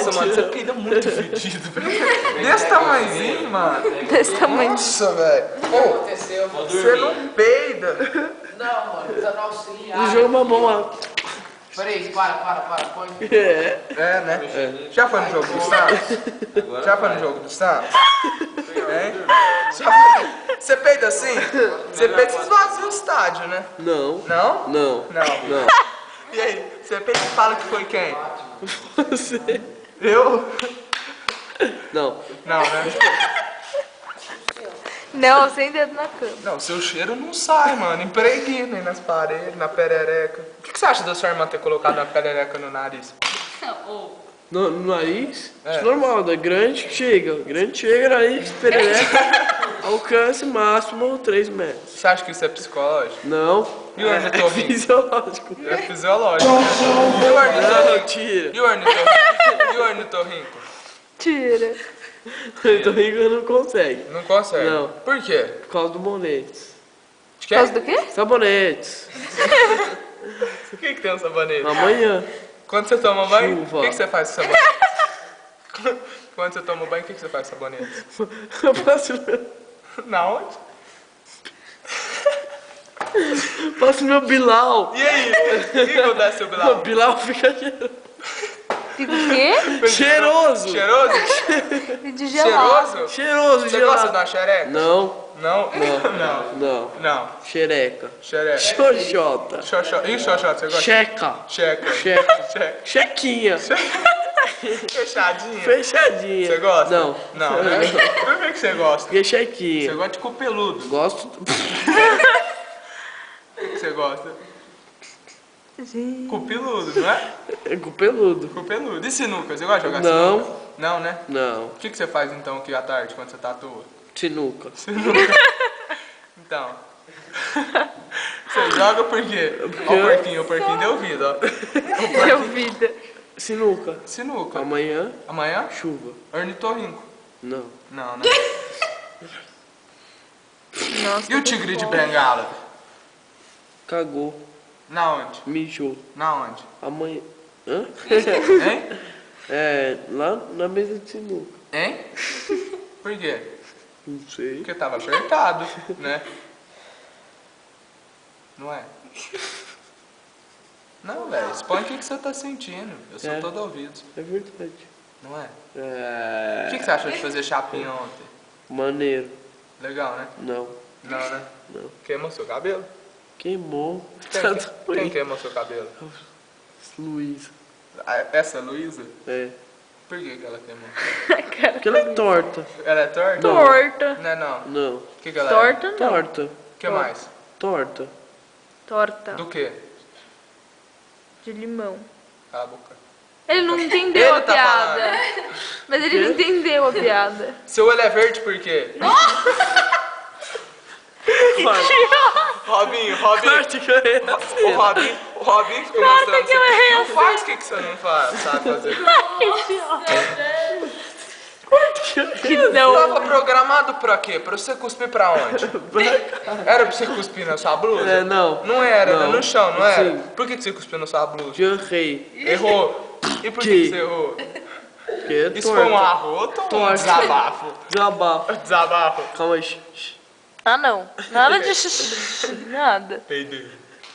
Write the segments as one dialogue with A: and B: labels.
A: Nossa, mano, você peida muito fedido, velho. Desse tamanhozinho, mano.
B: Desse tamanho.
A: Nossa, velho.
C: Aconteceu.
A: Você não peida.
C: Não, mano, precisa não auxiliar.
D: O jogo mamão lá.
C: Peraí, para, põe.
D: É.
A: É, né? Já foi no jogo do Santos? Já foi no jogo do Santos? Hein? Você peida assim? Você peida e esvazia o estádio, né?
D: Não.
A: Não?
D: Não.
A: Não. E aí? Você peida e fala que foi quem?
D: Você.
A: Eu?
D: Não.
A: Não, né?
B: Não, sem dedo na cama.
A: Não, seu cheiro não sai, mano. Impregna aí nas paredes, na perereca. O que você acha da sua irmã ter colocado uma perereca no nariz?
D: No nariz?
A: É.
D: Isso é normal, né? Grande chega, nariz, perereca, alcance máximo 3 metros.
A: Você acha que isso é psicológico?
D: Não.
A: E o ornitorrinco?
D: Fisiológico.
A: É fisiológico. E o ornitorrinco?
D: Não, tira.
A: E o ornitorrinco? E o ornitorrinco?
B: Tira.
D: Então Rico não consegue.
A: Não consegue?
D: Não.
A: Por quê?
D: Por causa do bonetes.
A: De
B: Por causa do quê?
D: Sabonetes.
A: O que tem um sabonete?
D: Amanhã.
A: Quando você toma banho,
D: Chuva.
A: o que você faz com sabonete? Quando você toma banho, o que você faz com sabonete?
D: Eu passo
A: Na onde?
D: meu Bilal.
A: E aí? O que acontece, seu
D: O
A: Bilal?
D: Bilal fica cheiroso.
B: Fica o quê?
D: Cheiroso.
A: Cheiroso?
B: De gelado.
A: Cheiroso?
D: Cheiroso,
A: Você
D: gelado.
A: gosta de uma xereca?
D: Não,
A: Não?
D: não, não.
A: Não.
D: Xereca.
A: Xereca.
D: Xoxota.
A: Xoxó. E xoxó, você gosta?
D: Checa.
A: Checa.
D: Checa.
A: Checa.
D: Chequinha.
A: Fechadinha.
D: Fechadinha.
A: Você gosta?
D: Não.
A: Não, né? Por que você gosta?
D: Porque
A: Você
D: chequinha.
A: gosta de cu peludo.
D: Gosto.
A: O que você gosta?
B: Gente.
A: Cu peludo, não é?
D: É com peludo.
A: Cu peludo. E sinuca? Você gosta de jogar
D: Não.
A: sinuca? Não, né?
D: Não.
A: O que você faz então aqui à tarde, quando você tá à toa?
D: Sinuca.
A: Então. Você joga por quê? Ó, o porquinho deu vida, ó.
B: Deu vida.
D: Sinuca.
A: Sinuca.
D: Amanhã,
A: Amanhã?
D: chuva.
A: Ornitorrinco.
D: Não.
A: Não, né?
B: Nossa,
A: E o tigre de bengala?
D: Cagou.
A: Na onde?
D: Mijou.
A: Na onde?
D: Amanhã. Hã?
A: Hein?
D: É, lá na mesa de sinuca.
A: Hein? Por quê?
D: Não sei.
A: Porque tava apertado, né? Não é? Não, velho. Expõe o que você tá sentindo. Eu sou
D: É.
A: todo ouvido.
D: É verdade.
A: Não é?
D: É.
A: O que você achou de fazer chapinha ontem?
D: Maneiro.
A: Legal, né?
D: Não.
A: Não, né?
D: Não.
A: Queimou seu cabelo?
D: Queimou.
A: Quem queimou seu cabelo?
D: Luísa.
A: Essa Luísa?
D: É.
A: Por que ela queimou?
D: Porque ela é torta.
A: Ela é torta?
D: Não.
B: torta.
A: Não é não.
D: Não.
A: O que ela é?
B: Torta não.
D: Torta.
A: O que mais?
D: Torta.
B: Torta.
A: Do que?
B: De limão.
A: Cala a boca.
B: Ele não entendeu a
A: Ele tá
B: piada. Mas ele não entendeu a piada.
A: Seu olho é verde por quê? Robinho.
D: Corte que eu errei a cena.
A: O Robinho ficou
B: Corta
A: mostrando
B: que eu errei
A: você.
B: a
A: Não faz o que você não faz, sabe fazer.
B: Que não.
A: Tava programado pra quê? Pra você cuspir pra onde? Era pra você cuspir na sua blusa?
D: É, não.
A: Não era, era
D: Não.
A: no chão, não era?
D: Sim.
A: Por que você cuspiu na sua blusa?
D: Eu errei.
A: Errou. E por que
D: Que?
A: você errou?
D: Porque é
A: Isso foi um
D: torta.
A: arroto ou um
D: Torta.
A: desabafo?
D: Desabafo.
A: Desabafo.
D: Calma aí. Shh.
B: Ah, não. Nada de nada.
A: Peidei.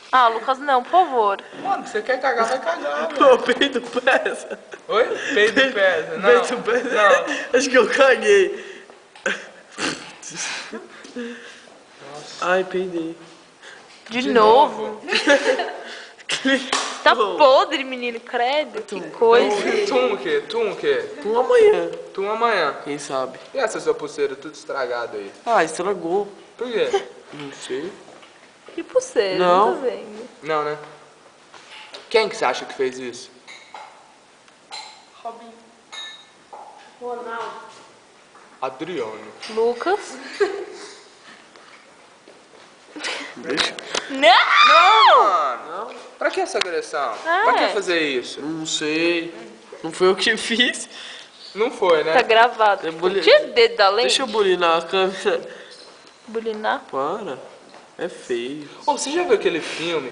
B: Ah, Lucas, não, por favor.
A: Mano, você quer cagar, vai cagar, velho.
D: Ô, peito pesa.
A: Oi? Peido pesa. Não.
D: Peito pesa.
A: Não.
D: Acho que eu caguei. Ai, peidei.
B: De novo. Tá podre, menino, credo. Que coisa.
A: Tu o quê? Tu o quê?
D: Um amanhã.
A: Tu amanhã.
D: Quem sabe?
A: E essa sua pulseira tudo estragada aí?
D: Ah, estragou.
A: Por quê?
D: Não sei.
B: Que pulseira,
D: Não.
B: não tô vendo.
A: Não, né? Quem que você acha que fez isso?
B: Robinho. Ronaldo.
A: Adriano.
B: Lucas.
D: Deixa.
B: Não!
A: Não, mano. Pra que essa agressão?
B: É.
A: Pra que fazer isso?
D: Não sei. Não foi eu que fiz.
A: Não foi, né?
B: Tá gravado.
D: É boli-
B: Tira o dedo da lente.
D: Deixa eu bulinar a câmera.
B: Bulinar.
D: Para. É feio.
A: Ô, você já viu aquele filme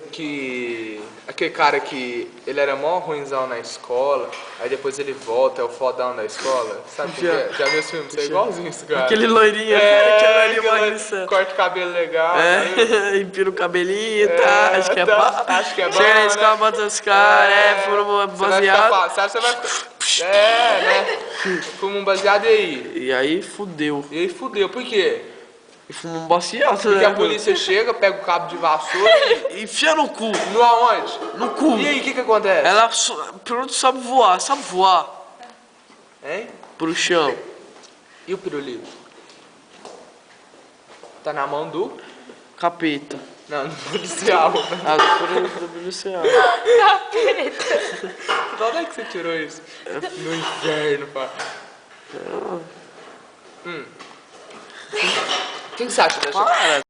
A: que aquele cara que ele era mó ruinzão na escola, aí depois ele volta, é o fodão da escola. Sabe o que é? Já viu esse filme? Você é igualzinho esse cara.
D: Aquele loirinho, aquele loirinho magrição.
A: Corta o cabelo legal.
D: Empina o cabelinho e tá, acho que é
A: tá, acho que é bom,
D: chega na
A: né?
D: escola, bota os caras, fuma
A: Você vai ficar
D: baseado.
A: fácil, você vai ficar... né? Fuma um baseado e aí?
D: E aí fudeu.
A: E aí fudeu, por quê?
D: E fuma um baseado,
A: Porque
D: né?
A: a polícia chega, pega o cabo de vassoura
D: E enfia no cu.
A: e... No aonde?
D: No cu.
A: E aí, o que acontece?
D: Ela pronto sabe voar,
A: Hein?
D: pro chão.
A: E o pirulito? Tá na mão do...
D: Capeta.
A: Não, do policial.
D: Do policial.
A: Da onde é que você tirou isso? No inferno, pá. O que você acha dessa...
D: Para.